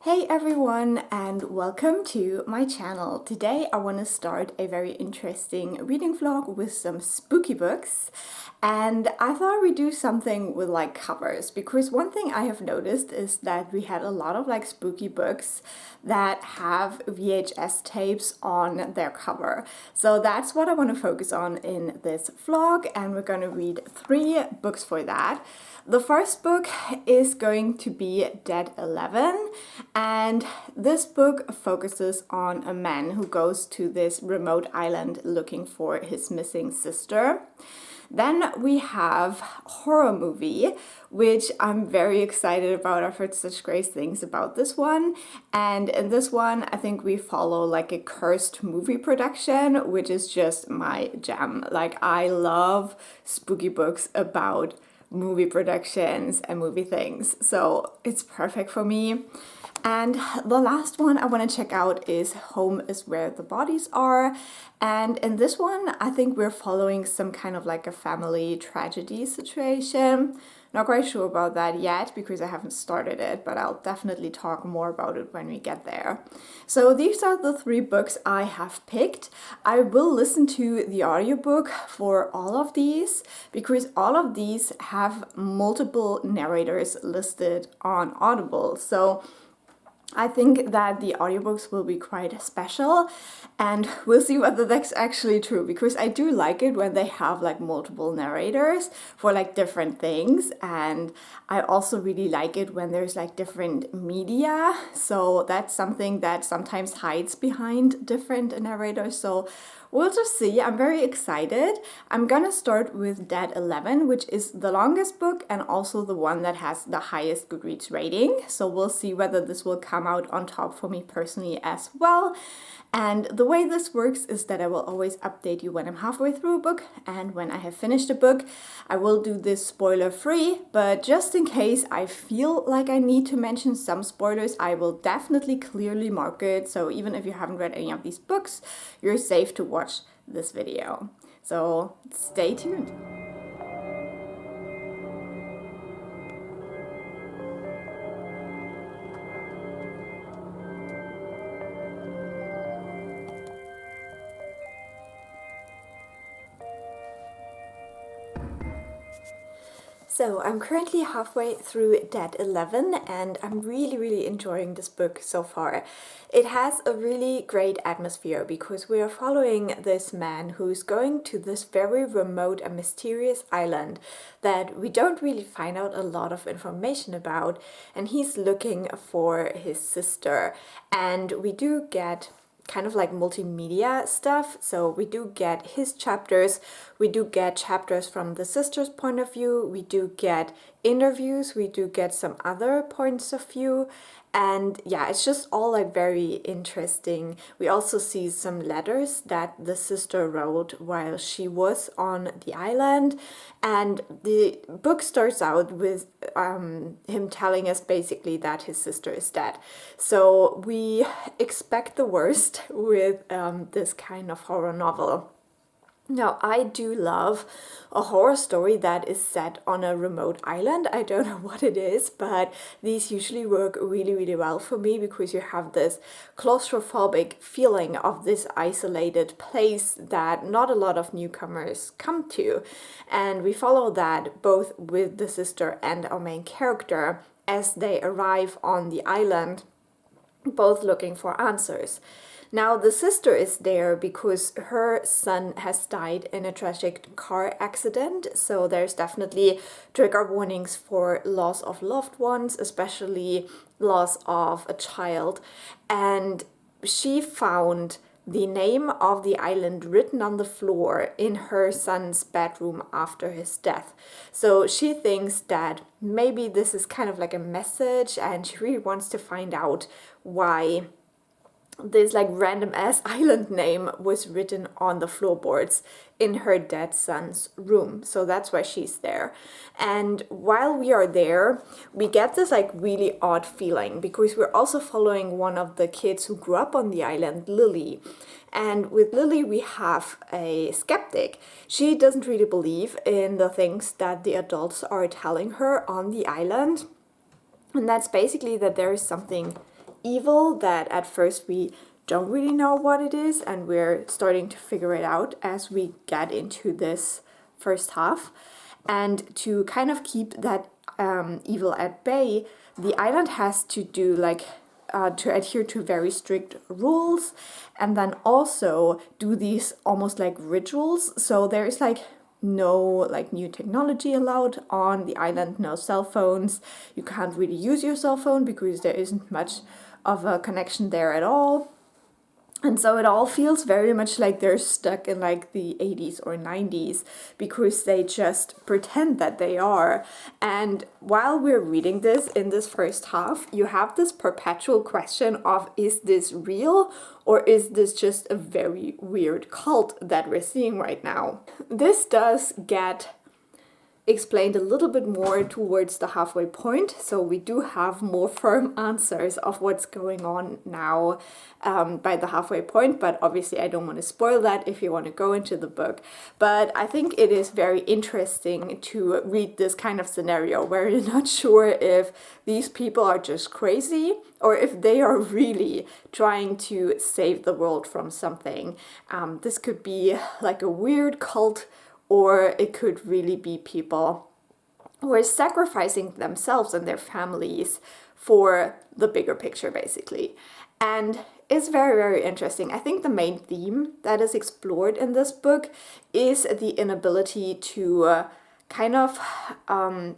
Hey everyone, and welcome to my channel. Today I want to start a very interesting reading vlog with some spooky books, and I thought we'd do something with like covers, because one thing I have noticed is that we had a lot of like spooky books that have VHS tapes on their cover. So that's what I want to focus on in this vlog, and we're going to read 3 books for that. The first book is going to be Dead 11, and this book focuses on a man who goes to this remote island looking for his missing sister. Then we have Horror Movie, which I'm very excited about. I've heard such great things about this one. And in this one, I think we follow like a cursed movie production, which is just my jam. Like, I love spooky books about movie productions and movie things, so it's perfect for me. And the last one I want to check out is Home is Where the Bodies Are, and in this one I think we're following some kind of like a family tragedy situation. Not quite sure about that yet because I haven't started it, but I'll definitely talk more about it when we get there. So these are the 3 books I have picked. I will listen to the audiobook for all of these because all of these have multiple narrators listed on Audible. So I think that the audiobooks will be quite special, and we'll see whether that's actually true, because I do like it when they have like multiple narrators for like different things, and I also really like it when there's like different media, so that's something that sometimes hides behind different narrators. So we'll just see. I'm very excited. I'm gonna start with Dead 11, which is the longest book and also the one that has the highest Goodreads rating. So we'll see whether this will come out on top for me personally as well. And the way this works is that I will always update you when I'm halfway through a book, and when I have finished a book, I will do this spoiler free, but just in case I feel like I need to mention some spoilers, I will definitely clearly mark it. So even if you haven't read any of these books, you're safe to watch this video. So stay tuned. So I'm currently halfway through Dead 11, and I'm really enjoying this book so far. It has a really great atmosphere because we are following this man who's going to this very remote and mysterious island that we don't really find out a lot of information about, and he's looking for his sister. And we do get kind of like multimedia stuff. So we do get his chapters, we do get chapters from the sister's point of view, we do get interviews, we do get some other points of view, and yeah, it's just all like very interesting. We also see some letters that the sister wrote while she was on the island, and the book starts out with him telling us basically that his sister is dead. So we expect the worst with this kind of horror novel. Now, I do love a horror story that is set on a remote island. I don't know what it is, but these usually work really well for me because you have this claustrophobic feeling of this isolated place that not a lot of newcomers come to. And we follow that both with the sister and our main character as they arrive on the island, both looking for answers. Now, the sister is there because her son has died in a tragic car accident, so there's definitely trigger warnings for loss of loved ones, especially loss of a child. And she found the name of the island written on the floor in her son's bedroom after his death. So she thinks that maybe this is kind of like a message, and she really wants to find out why this like random ass island name was written on the floorboards in her dead son's room. So that's why she's there. And while we are there, we get this like really odd feeling because we're also following one of the kids who grew up on the island, Lily. And with Lily, we have a skeptic. She doesn't really believe in the things that the adults are telling her on the island. And that's basically that there is something evil that at first we don't really know what it is, and we're starting to figure it out as we get into this first half. And to kind of keep that evil at bay, the island has to do like to adhere to very strict rules, and then also do these almost like rituals. So there is like no like new technology allowed on the island, no cell phones. You can't really use your cell phone because there isn't much of a connection there at all. And so it all feels very much like they're stuck in like the 80s or 90s because they just pretend that they are. And while we're reading this in this first half, you have this perpetual question of, is this real or is this just a very weird cult that we're seeing right now? This does get explained a little bit more towards the halfway point, so we do have more firm answers of what's going on now by the halfway point, but obviously I don't want to spoil that if you want to go into the book. But I think it is very interesting to read this kind of scenario where you're not sure if these people are just crazy or if they are really trying to save the world from something. This could be like a weird cult, or it could really be people who are sacrificing themselves and their families for the bigger picture, basically. And it's very, very interesting. I think the main theme that is explored in this book is the inability to kind of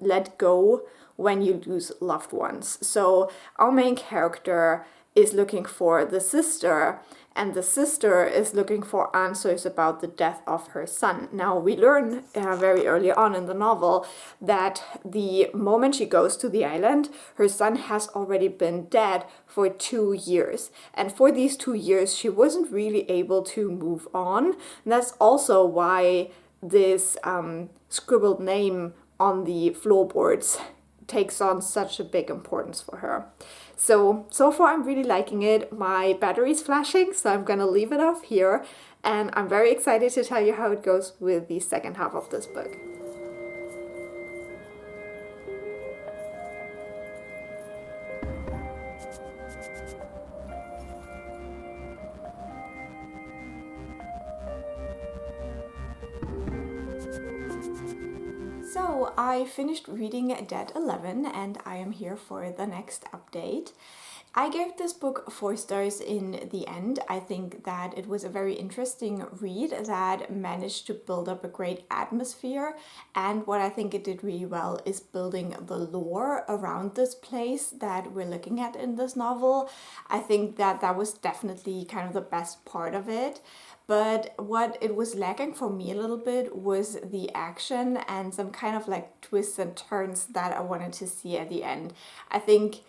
let go when you lose loved ones. So our main character is looking for the sister, and the sister is looking for answers about the death of her son. Now, we learn very early on in the novel that the moment she goes to the island, her son has already been dead for 2 years. And for these 2 years, she wasn't really able to move on. And that's also why this scribbled name on the floorboards takes on such a big importance for her. So far I'm really liking it. My battery's flashing, so I'm gonna leave it off here, and I'm very excited to tell you how it goes with the second half of this book. So I finished reading Dead 11 and I am here for the next update. I gave this book 4 stars in the end. I think that it was a very interesting read that managed to build up a great atmosphere, and what I think it did really well is building the lore around this place that we're looking at in this novel. I think that that was definitely kind of the best part of it. But what it was lacking for me a little bit was the action and some kind of like twists and turns that I wanted to see at the end. I think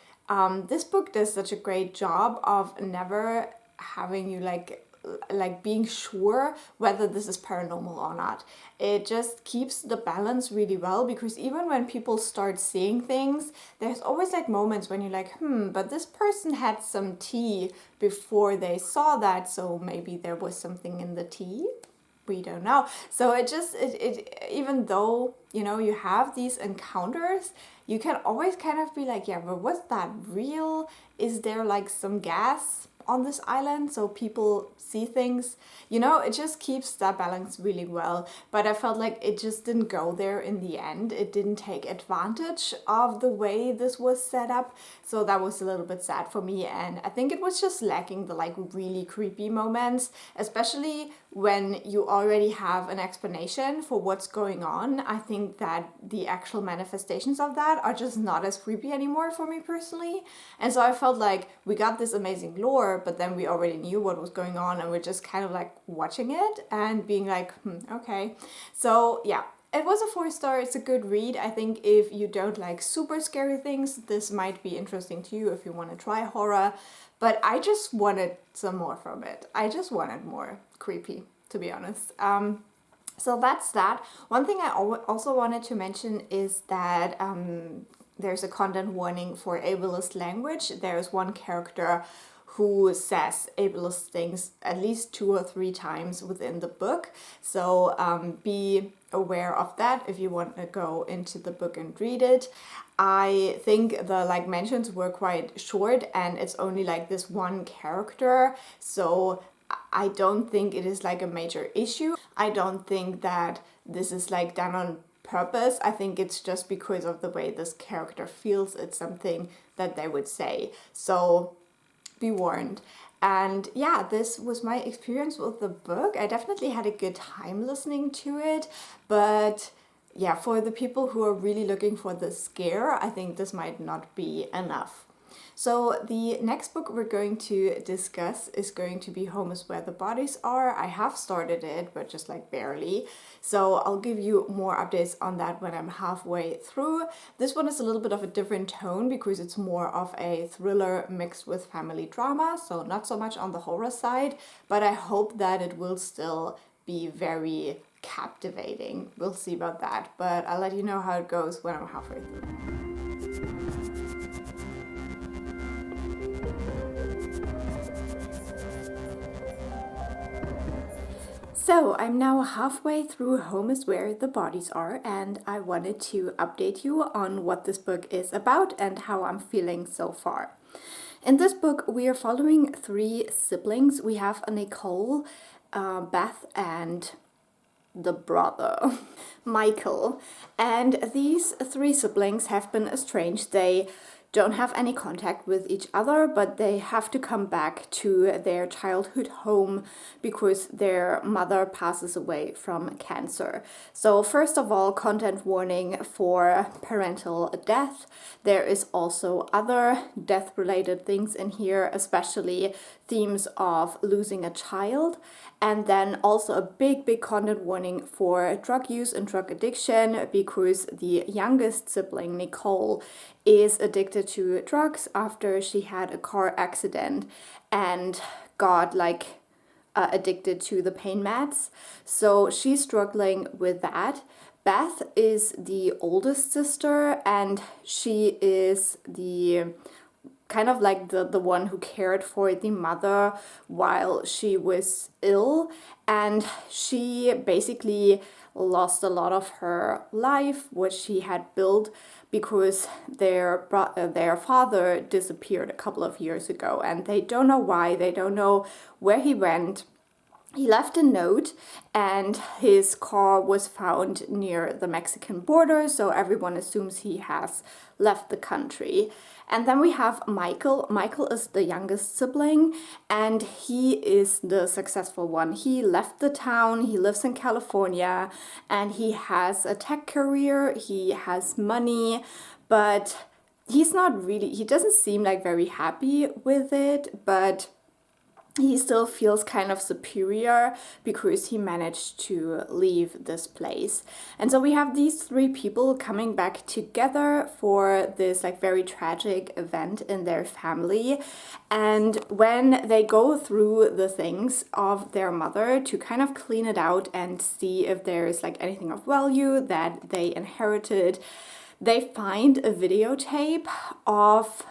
this book does such a great job of never having you like being sure whether this is paranormal or not. It just keeps the balance really well, because even when people start seeing things, there's always like moments when you're like, but this person had some tea before they saw that, so maybe there was something in the tea. We don't know. So it even though, you know, you have these encounters, you can always kind of be like, yeah, but was that real? Is there like some gas on this island so people see things? You know, it just keeps that balance really well. But I felt like it just didn't go there in the end. It didn't take advantage of the way this was set up. So that was a little bit sad for me. And I think it was just lacking the like really creepy moments, especially when you already have an explanation for what's going on. I think that the actual manifestations of that are just not as creepy anymore for me personally. And so I felt like we got this amazing lore, but then we already knew what was going on, and we're just kind of like watching it and being like, okay. So yeah, it was a 4-star. It's a good read. I think if you don't like super scary things, this might be interesting to you if you want to try horror. But I just wanted some more from it. I just wanted more creepy, to be honest. So that's that. One thing I also wanted to mention is that there's a content warning for ableist language. There's one character who says ableist things at least 2 or 3 times within the book. So be aware of that if you want to go into the book and read it. I think the like mentions were quite short, and it's only like this one character, so I don't think it is like a major issue. I don't think that this is like done on purpose. I think it's just because of the way this character feels. It's something that they would say. So be warned. And yeah, this was my experience with the book. I definitely had a good time listening to it, but yeah, for the people who are really looking for the scare, I think this might not be enough. So the next book we're going to discuss is going to be Home is Where the Bodies Are. I have started it, but just like barely. So I'll give you more updates on that when I'm halfway through. This one is a little bit of a different tone because it's more of a thriller mixed with family drama. So not so much on the horror side, but I hope that it will still be very captivating. We'll see about that, but I'll let you know how it goes when I'm halfway through. So I'm now halfway through Home is Where the Bodies Are, and I wanted to update you on what this book is about and how I'm feeling so far. In this book, we are following 3 siblings. We have Nicole, Beth, and the brother, Michael. And these 3 siblings have been estranged. They don't have any contact with each other, but they have to come back to their childhood home because their mother passes away from cancer. So first of all, content warning for parental death. There is also other death-related things in here, especially themes of losing a child. And then also a big content warning for drug use and drug addiction, because the youngest sibling, Nicole, is addicted to drugs after she had a car accident and got addicted to the pain meds. So she's struggling with that. Beth is the oldest sister, and she is the kind of like the one who cared for the mother while she was ill, and she basically lost a lot of her life, what she had built, because their father disappeared a couple of years ago, and they don't know why, they don't know where he went. He left a note, and his car was found near the Mexican border, so everyone assumes he has left the country. And then we have Michael. Michael is the youngest sibling, and he is the successful one. He left the town, he lives in California, and he has a tech career, he has money, but he doesn't seem like very happy with it, but he still feels kind of superior because he managed to leave this place. And so we have these 3 people coming back together for this like very tragic event in their family. And when they go through the things of their mother to kind of clean it out and see if there's like anything of value that they inherited, they find a videotape of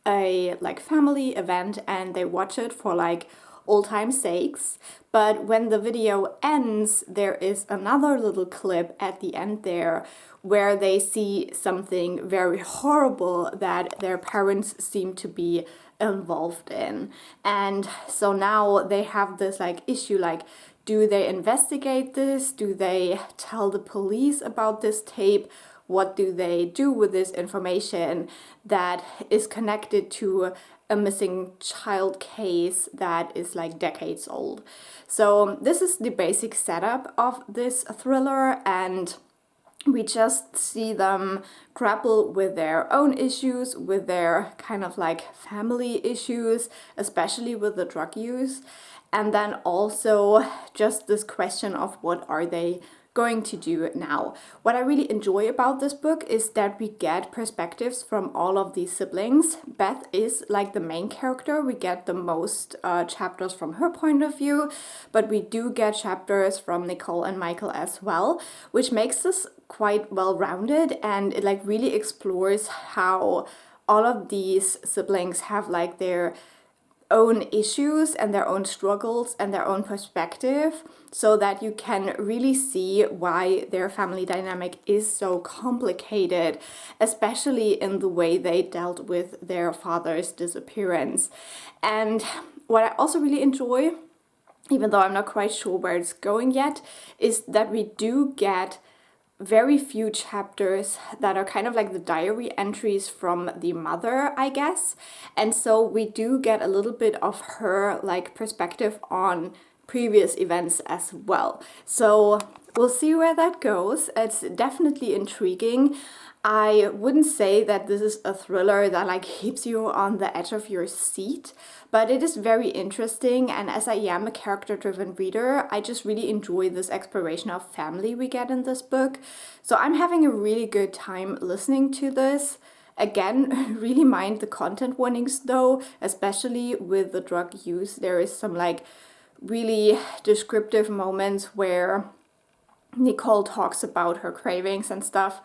a like family event, and they watch it for like old time's sakes. But when the video ends, there is another little clip at the end there where they see something very horrible that their parents seem to be involved in. And so now they have this like issue, like, do they investigate this? Do they tell the police about this tape? What do they do with this information that is connected to a missing child case that is like decades old? So this is the basic setup of this thriller, and we just see them grapple with their own issues, with their kind of like family issues, especially with the drug use. And then also just this question of what are they going to do now. What I really enjoy about this book is that we get perspectives from all of these siblings. Beth is like the main character. We get the most chapters from her point of view, but we do get chapters from Nicole and Michael as well, which makes this quite well-rounded, and it like really explores how all of these siblings have like their own issues and their own struggles and their own perspective, so that you can really see why their family dynamic is so complicated, especially in the way they dealt with their father's disappearance. And what I also really enjoy, even though I'm not quite sure where it's going yet, is that we do get very few chapters that are kind of like the diary entries from the mother, I guess. And so we do get a little bit of her like perspective on previous events as well. So we'll see where that goes. It's definitely intriguing. I wouldn't say that this is a thriller that like keeps you on the edge of your seat, but it is very interesting, and as I am a character-driven reader, I just really enjoy this exploration of family we get in this book. So I'm having a really good time listening to this. Again, really mind the content warnings though, especially with the drug use. There is some like really descriptive moments where Nicole talks about her cravings and stuff.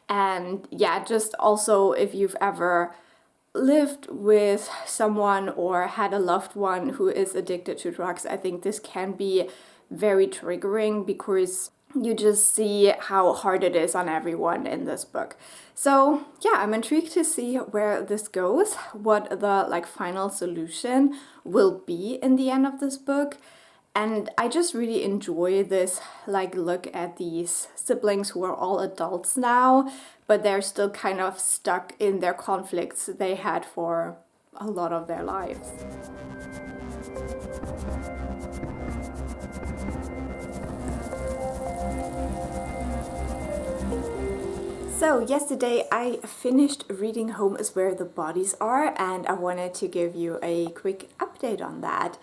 And yeah, just also if you've ever lived with someone or had a loved one who is addicted to drugs, I think this can be very triggering, because you just see how hard it is on everyone in this book. So yeah, I'm intrigued to see where this goes, what the like final solution will be in the end of this book. And I just really enjoy this like look at these siblings who are all adults now, but they're still kind of stuck in their conflicts they had for a lot of their lives. So yesterday I finished reading Home is Where the Bodies Are, and I wanted to give you a quick update on that.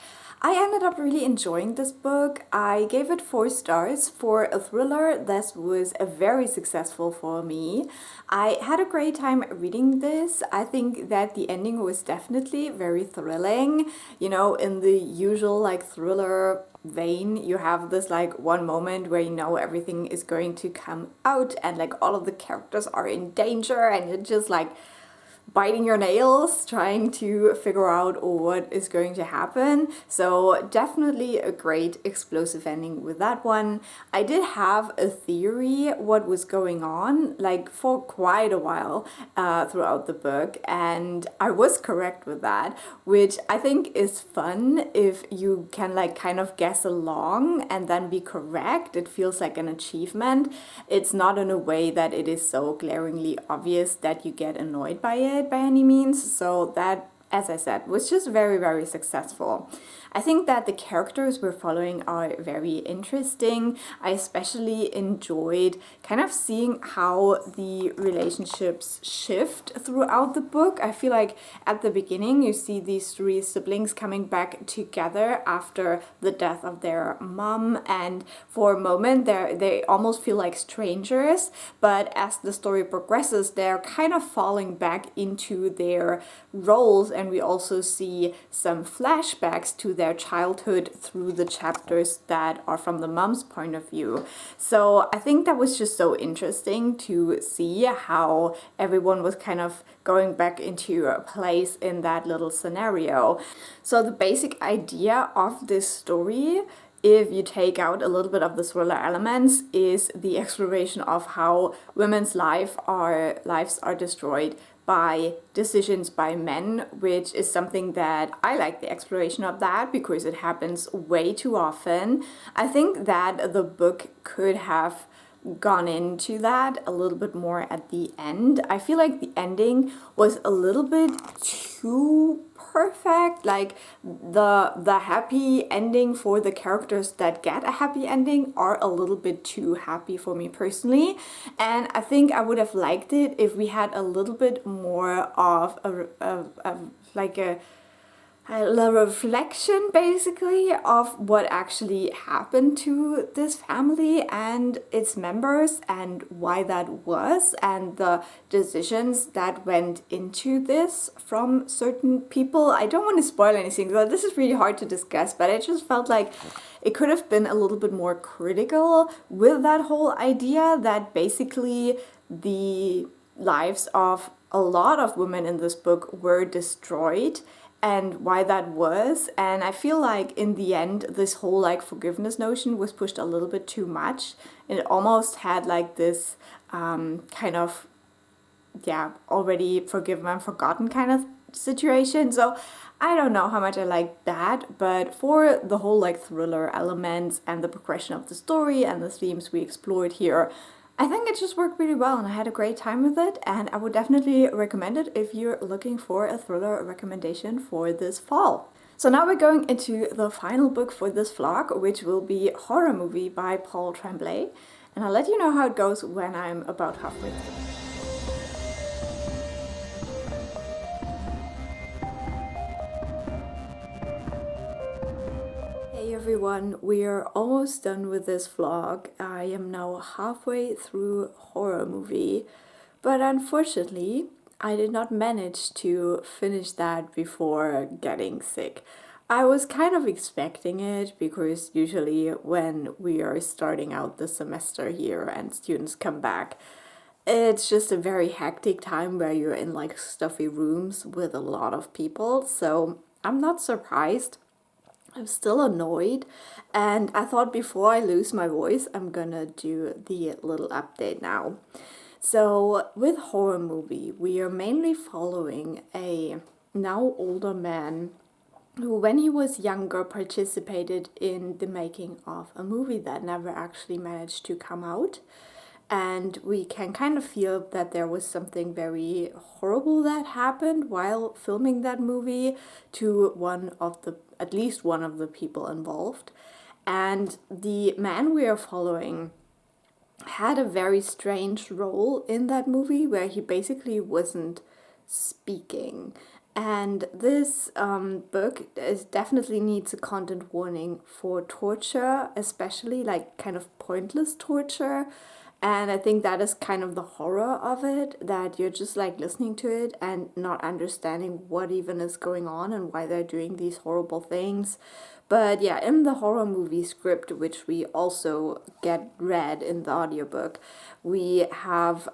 I ended up really enjoying this book. I gave it 4 stars. For a thriller, this was very successful for me. I had a great time reading this. I think that the ending was definitely very thrilling. You know, in the usual like thriller vein, you have this like one moment where you know everything is going to come out and like all of the characters are in danger, and you're just like biting your nails trying to figure out what is going to happen. So definitely a great explosive ending with that one. I did have a theory what was going on like for quite a while throughout the book, and I was correct with that, which I think is fun if you can like kind of guess along and then be correct. It feels like an achievement. It's not in a way that it is so glaringly obvious that you get annoyed by it by any means. So that, as I said, was just very, very successful. I think that the characters we're following are very interesting. I especially enjoyed kind of seeing how the relationships shift throughout the book. I feel like at the beginning you see these 3 siblings coming back together after the death of their mom, and for a moment they almost feel like strangers, but as the story progresses they're kind of falling back into their roles, and we also see some flashbacks to their childhood through the chapters that are from the mom's point of view. So I think that was just so interesting to see how everyone was kind of going back into a place in that little scenario. So the basic idea of this story, if you take out a little bit of the thriller elements, is the exploration of how women's lives are destroyed by decisions by men, which is something that I like the exploration of that because it happens way too often. I think that the book could have gone into that a little bit more at the end. I feel like the ending was a little bit too perfect. Like the happy ending for the characters that get a happy ending are a little bit too happy for me personally, and I think I would have liked it if we had a little bit more of a reflection basically of what actually happened to this family and its members and why that was, and the decisions that went into this from certain people. I don't want to spoil anything, but this is really hard to discuss, but I just felt like it could have been a little bit more critical with that whole idea that basically the lives of a lot of women in this book were destroyed, and why that was. And I feel like in the end, this whole like forgiveness notion was pushed a little bit too much. And it almost had like this kind of, yeah, already forgiven and forgotten kind of situation. So I don't know how much I like that, but for the whole like thriller elements and the progression of the story and the themes we explored here, I think it just worked really well and I had a great time with it, and I would definitely recommend it if you're looking for a thriller recommendation for this fall. So now we're going into the final book for this vlog, which will be Horror Movie by Paul Tremblay, and I'll let you know how it goes when I'm about halfway through. Hey everyone, we are almost done with this vlog. I am now halfway through Horror Movie, but unfortunately I did not manage to finish that before getting sick. I was kind of expecting it because usually when we are starting out the semester here and students come back, it's just a very hectic time where you're in like stuffy rooms with a lot of people, so I'm not surprised. I'm still annoyed, and I thought before I lose my voice, I'm gonna do the little update now. So with Horror Movie, we are mainly following a now older man who, when he was younger, participated in the making of a movie that never actually managed to come out. And we can kind of feel that there was something very horrible that happened while filming that movie to at least one of the people involved. And the man we are following had a very strange role in that movie where he basically wasn't speaking. And this book definitely needs a content warning for torture, especially like kind of pointless torture. And I think that is kind of the horror of it, that you're just like listening to it and not understanding what even is going on and why they're doing these horrible things. But yeah, in the Horror Movie script, which we also get read in the audiobook, we have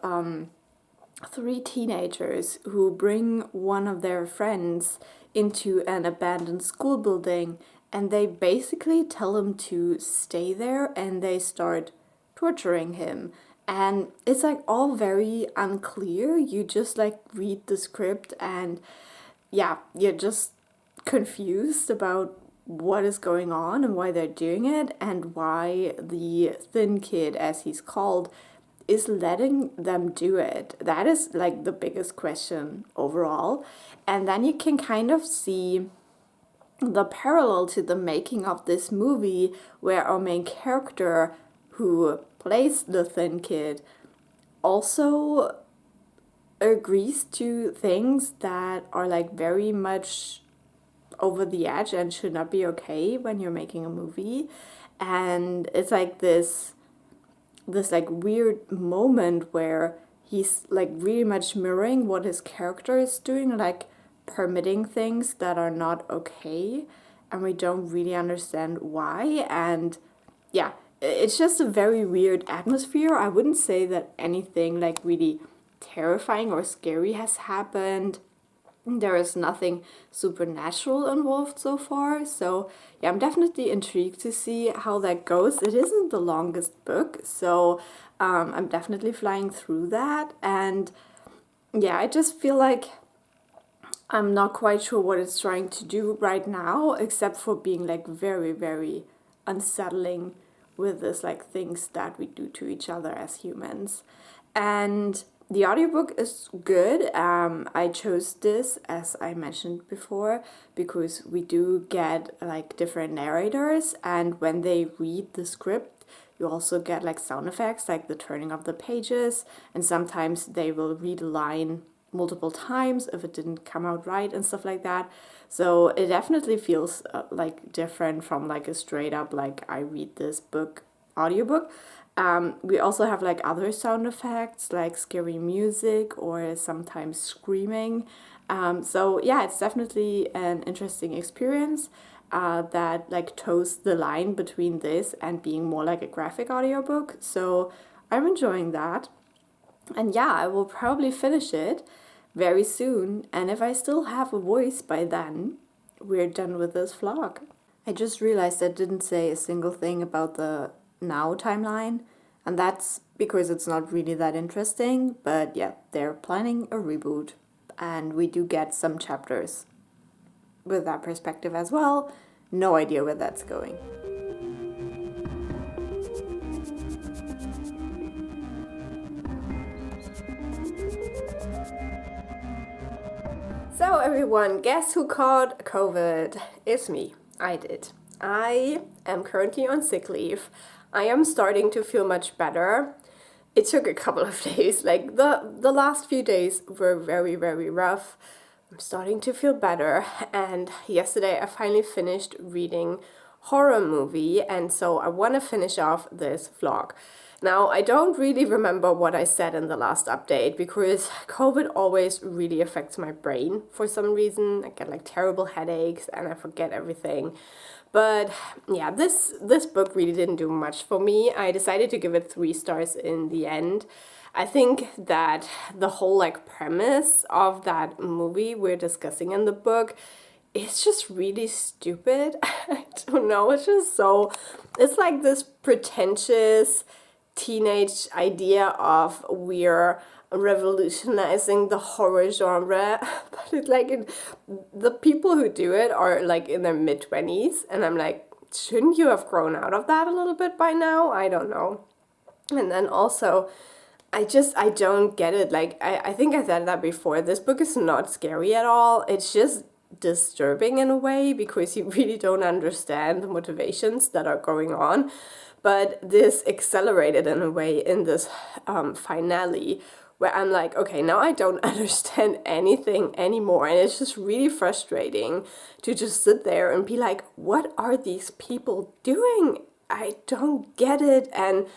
three teenagers who bring one of their friends into an abandoned school building, and they basically tell him to stay there, and they start torturing him. And it's like all very unclear. You just like read the script and yeah, you're just confused about what is going on and why they're doing it, and why the thin kid, as he's called, is letting them do it. That is like the biggest question overall. And then you can kind of see the parallel to the making of this movie, where our main character, who plays the thin kid, also agrees to things that are like very much over the edge and should not be okay when you're making a movie. And it's like this like weird moment where he's like really much mirroring what his character is doing, like permitting things that are not okay, and we don't really understand why. And yeah, it's just a very weird atmosphere. I wouldn't say that anything like really terrifying or scary has happened. There is nothing supernatural involved so far, so yeah, I'm definitely intrigued to see how that goes. It isn't the longest book, so I'm definitely flying through that. And yeah, I just feel like I'm not quite sure what it's trying to do right now, except for being like very, very unsettling with this like things that we do to each other as humans. And the audiobook is good. I chose this, as I mentioned before, because we do get like different narrators, and when they read the script, you also get like sound effects, like the turning of the pages, and sometimes they will read a line multiple times if it didn't come out right and stuff like that. So it definitely feels like different from like a straight up like I read this book audiobook. We also have like other sound effects like scary music or sometimes screaming. So yeah, it's definitely an interesting experience that like toes the line between this and being more like a graphic audiobook. So I'm enjoying that. And yeah, I will probably finish it, very soon, and if I still have a voice by then, we're done with this vlog. I just realized I didn't say a single thing about the Now timeline, and that's because it's not really that interesting, but yeah, they're planning a reboot, and we do get some chapters with that perspective as well. No idea where that's going. So everyone, guess who caught COVID? It's me. I did. I am currently on sick leave. I am starting to feel much better. It took a couple of days. Like the last few days were very, very rough. I'm starting to feel better, and yesterday I finally finished reading Horror Movie, and so I want to finish off this vlog. Now, I don't really remember what I said in the last update because COVID always really affects my brain for some reason. I get like terrible headaches and I forget everything. But yeah, this book really didn't do much for me. I decided to give it 3 stars in the end. I think that the whole like premise of that movie we're discussing in the book is just really stupid. I don't know, it's just so, it's like this pretentious teenage idea of we're revolutionizing the horror genre, but it's like the people who do it are like in their mid-20s, and I'm like, shouldn't you have grown out of that a little bit by now? I don't know. And then also, I don't get it. Like, I think I said that before. This book is not scary at all. It's just disturbing in a way because you really don't understand the motivations that are going on. But this accelerated in a way in this finale where I'm like, okay, now I don't understand anything anymore. And it's just really frustrating to just sit there and be like, what are these people doing? I don't get it. And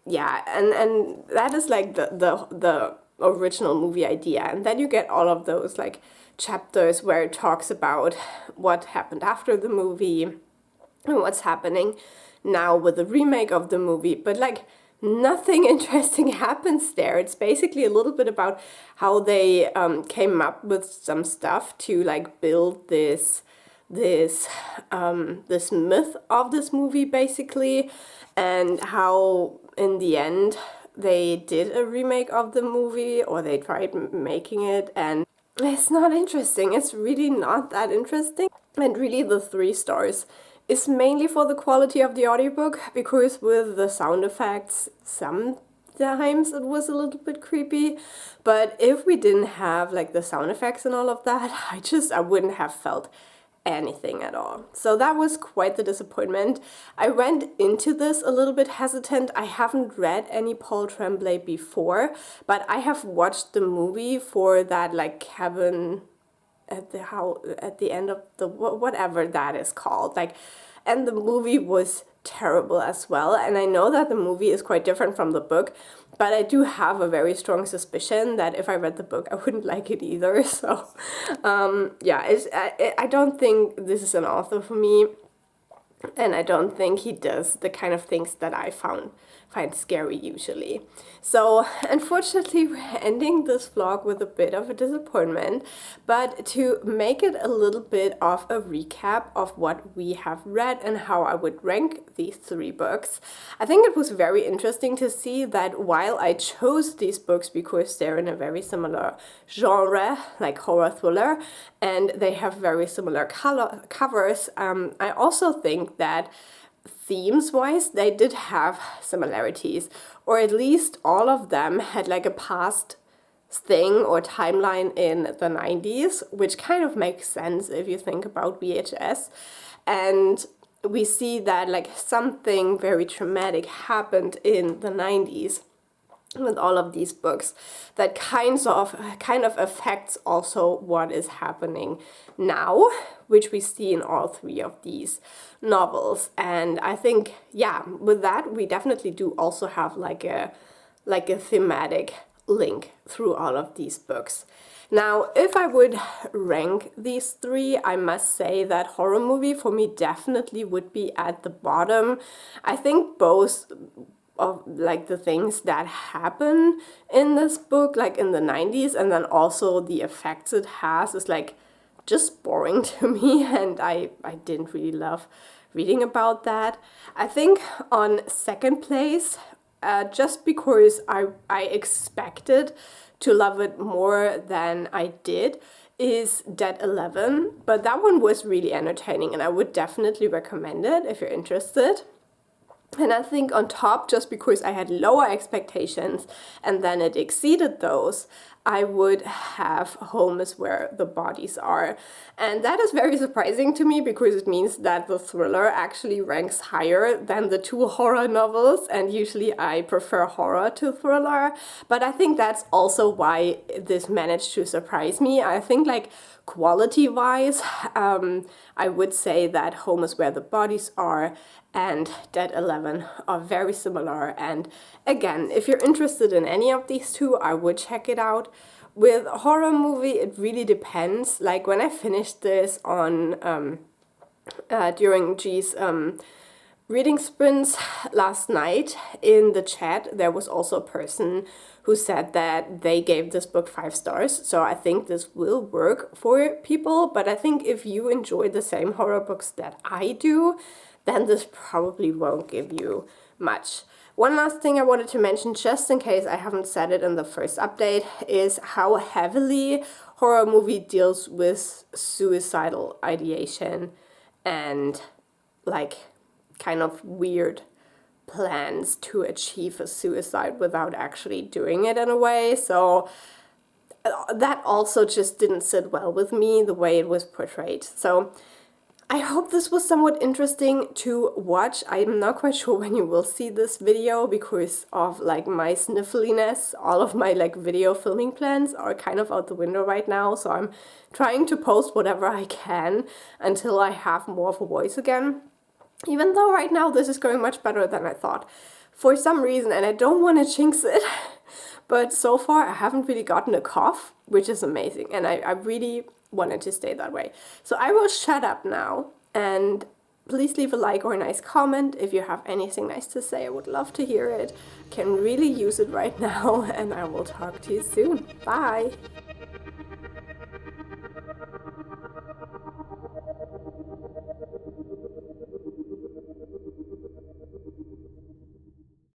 yeah, and that is like the original movie idea. And then you get all of those like chapters where it talks about what happened after the movie and what's happening now with the remake of the movie, but like nothing interesting happens there. It's basically a little bit about how they came up with some stuff to like build this myth of this movie basically, and how in the end they did a remake of the movie, or they tried making it, and it's not interesting. It's really not that interesting. And really the 3 stars is mainly for the quality of the audiobook, because with the sound effects, sometimes it was a little bit creepy. But if we didn't have like the sound effects and all of that, I wouldn't have felt anything at all. So that was quite the disappointment. I went into this a little bit hesitant. I haven't read any Paul Tremblay before, but I have watched the movie for that like cabin at the end of the whatever that is called, like, and the movie was terrible as well. And I know that the movie is quite different from the book, but I do have a very strong suspicion that if I read the book I wouldn't like it either. So yeah, I don't think this is an author for me, and I don't think he does the kind of things that I find scary usually. So unfortunately we're ending this vlog with a bit of a disappointment, but to make it a little bit of a recap of what we have read and how I would rank these 3 books, I think it was very interesting to see that while I chose these books because they're in a very similar genre, like horror thriller, and they have very similar covers, I also think that themes-wise, they did have similarities, or at least all of them had like a past thing or timeline in the 90s, which kind of makes sense if you think about VHS. And we see that like something very traumatic happened in the 90s with all of these books that kind of affects also what is happening now, which we see in all 3 of these novels. And I think, yeah, with that we definitely do also have like a thematic link through all of these books. Now, if I would rank these 3, I must say that Horror Movie for me definitely would be at the bottom. I think both of like the things that happen in this book, like in the 90s, and then also the effects it has is like just boring to me, and I didn't really love reading about that. I think on second place, just because I expected to love it more than I did, is Dead 11, but that one was really entertaining and I would definitely recommend it if you're interested. And I think on top, just because I had lower expectations and then it exceeded those, I would have Home is Where the Bodies Are. And that is very surprising to me because it means that the thriller actually ranks higher than the two horror novels. And usually I prefer horror to thriller. But I think that's also why this managed to surprise me. I think like quality-wise, I would say that Home is Where the Bodies Are and Dead 11 are very similar. And again, if you're interested in any of these two, I would check it out. With a horror movie, it really depends. Like when I finished this on during G's reading sprints last night, in the chat there was also a person who said that they gave this book 5 stars. So I think this will work for people, but I think if you enjoy the same horror books that I do, then this probably won't give you much. One last thing I wanted to mention, just in case I haven't said it in the first update, is how heavily horror movie deals with suicidal ideation and like kind of weird plans to achieve a suicide without actually doing it in a way. So that also just didn't sit well with me, the way it was portrayed. So I hope this was somewhat interesting to watch. I'm not quite sure when you will see this video because of like my sniffliness. All of my like video filming plans are kind of out the window right now, so I'm trying to post whatever I can until I have more of a voice again. Even though right now this is going much better than I thought. For some reason, and I don't want to jinx it, but so far I haven't really gotten a cough, which is amazing, and I really wanted to stay that way. So I will shut up now, and please leave a like or a nice comment if you have anything nice to say. I would love to hear it. I can really use it right now, and I will talk to you soon. Bye!